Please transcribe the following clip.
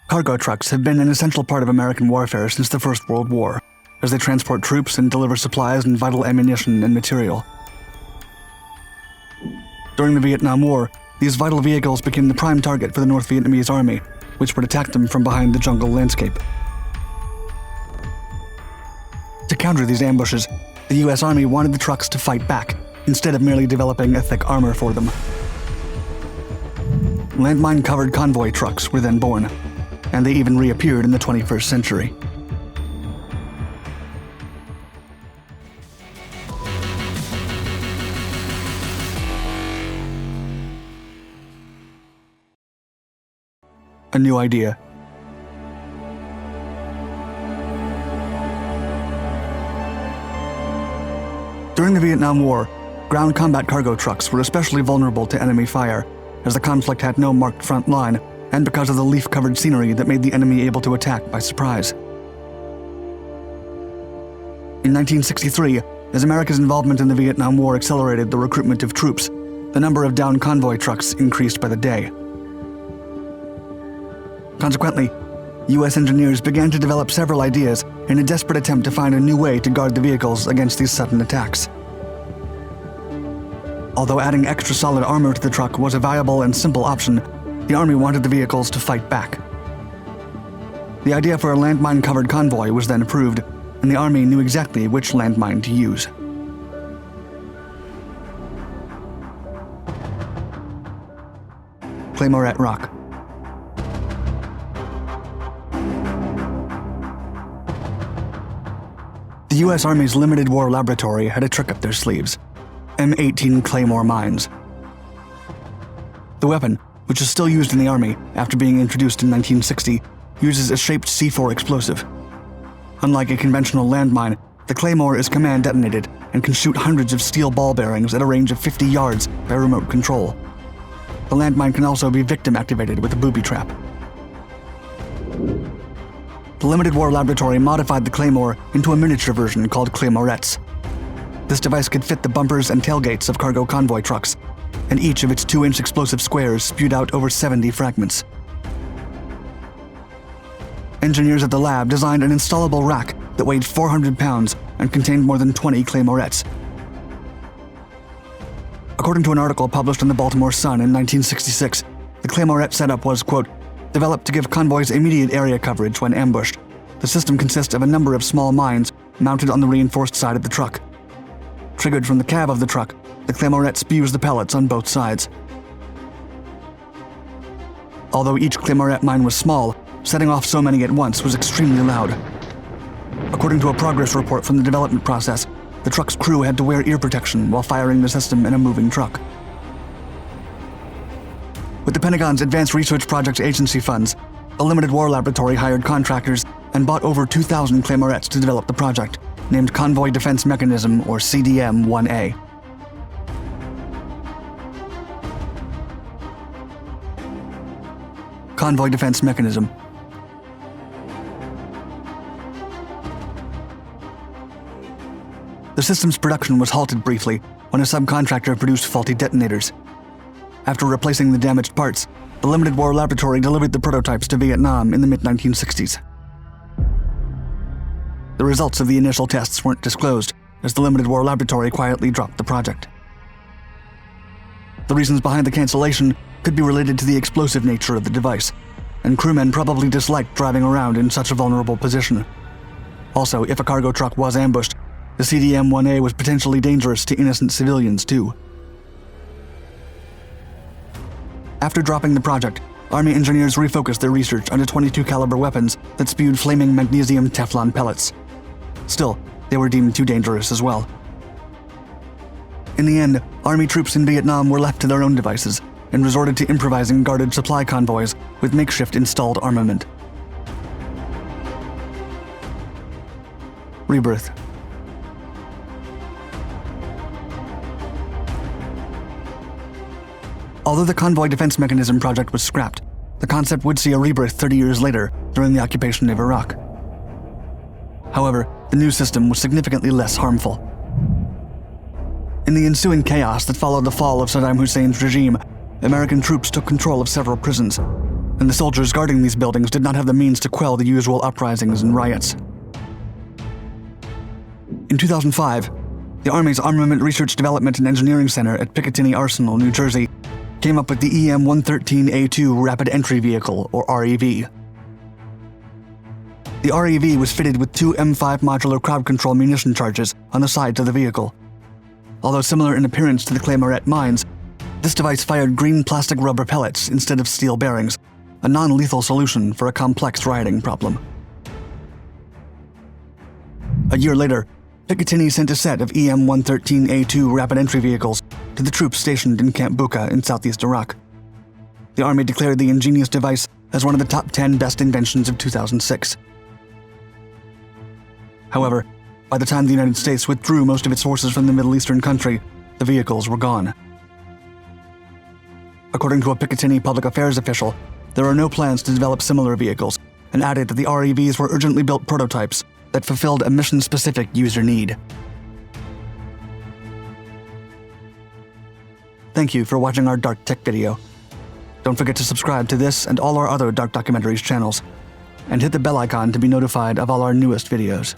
Cargo trucks have been an essential part of American warfare since the First World War, as they transport troops and deliver supplies and vital ammunition and material. During the Vietnam War, these vital vehicles became the prime target for the North Vietnamese Army, which would attack them from behind the jungle landscape. To counter these ambushes, the U.S. Army wanted the trucks to fight back, instead of merely developing a thick armor for them. Landmine-covered Convoy trucks were then born, and they even reappeared in the 21st century. A new idea. During the Vietnam War, ground combat cargo trucks were especially vulnerable to enemy fire, as the conflict had no marked front line, and because of the leaf-covered scenery that made the enemy able to attack by surprise. In 1963, as America's involvement in the Vietnam War accelerated the recruitment of troops, the number of downed convoy trucks increased by the day. Consequently, U.S. engineers began to develop several ideas in a desperate attempt to find a new way to guard the vehicles against these sudden attacks. Although adding extra solid armor to the truck was a viable and simple option, the Army wanted the vehicles to fight back. The idea for a landmine-covered convoy was then approved, and the Army knew exactly which landmine to use. Claymore Rock. The U.S. Army's limited war laboratory had a trick up their sleeves: M18 Claymore mines. The weapon, which is still used in the Army after being introduced in 1960, uses a shaped C4 explosive. Unlike a conventional landmine, the Claymore is command detonated and can shoot hundreds of steel ball bearings at a range of 50 yards by remote control. The landmine can also be victim activated with a booby trap. The Limited War Laboratory modified the Claymore into a miniature version called Claymorettes. This device could fit the bumpers and tailgates of cargo convoy trucks, and each of its 2-inch explosive squares spewed out over 70 fragments. Engineers at the lab designed an installable rack that weighed 400 pounds and contained more than 20 Claymorettes. According to an article published in the Baltimore Sun in 1966, the Claymorette setup was, quote, developed to give convoys immediate area coverage when ambushed. The system consists of a number of small mines mounted on the reinforced side of the truck. Triggered from the cab of the truck, the Claymorette spews the pellets on both sides. Although each Claymorette mine was small, setting off so many at once was extremely loud. According to a progress report from the development process, the truck's crew had to wear ear protection while firing the system in a moving truck. With the Pentagon's Advanced Research Projects Agency funds, the Limited War Laboratory hired contractors and bought over 2,000 Claymorettes to develop the project, named Convoy Defense Mechanism, or CDM-1A. Convoy Defense Mechanism. The system's production was halted briefly when a subcontractor produced faulty detonators. After replacing the damaged parts, the Limited War Laboratory delivered the prototypes to Vietnam in the mid-1960s. The results of the initial tests weren't disclosed, as the Limited War Laboratory quietly dropped the project. The reasons behind the cancellation could be related to the explosive nature of the device, and crewmen probably disliked driving around in such a vulnerable position. Also, if a cargo truck was ambushed, the CDM-1A was potentially dangerous to innocent civilians too. After dropping the project, Army engineers refocused their research onto .22 caliber weapons that spewed flaming magnesium Teflon pellets. Still, they were deemed too dangerous as well. In the end, Army troops in Vietnam were left to their own devices and resorted to improvising guarded supply convoys with makeshift installed armament. Rebirth. Although the Convoy Defense Mechanism project was scrapped, the concept would see a rebirth 30 years later during the occupation of Iraq. However, the new system was significantly less harmful. In the ensuing chaos that followed the fall of Saddam Hussein's regime, American troops took control of several prisons. and the soldiers guarding these buildings did not have the means to quell the usual uprisings and riots. In 2005, the Army's Armament Research Development and Engineering Center at Picatinny Arsenal, New Jersey, came up with the EM-113A2 Rapid Entry Vehicle, or REV. The REV was fitted with two M5 modular crowd control munition charges on the sides of the vehicle. Although similar in appearance to the Claymore mines, this device fired green plastic rubber pellets instead of steel bearings, a non-lethal solution for a complex rioting problem. A year later, Picatinny sent a set of EM-113A2 rapid entry vehicles to the troops stationed in Camp Bucca in southeast Iraq. The Army declared the ingenious device as one of the top 10 best inventions of 2006. However, by the time the United States withdrew most of its forces from the Middle Eastern country, the vehicles were gone. According to a Picatinny public affairs official, there are no plans to develop similar vehicles, and added that the REVs were urgently built prototypes that fulfilled a mission-specific user need. Thank you for watching our Dark Tech video. Don't forget to subscribe to this and all our other Dark Documentaries channels, and hit the bell icon to be notified of all our newest videos.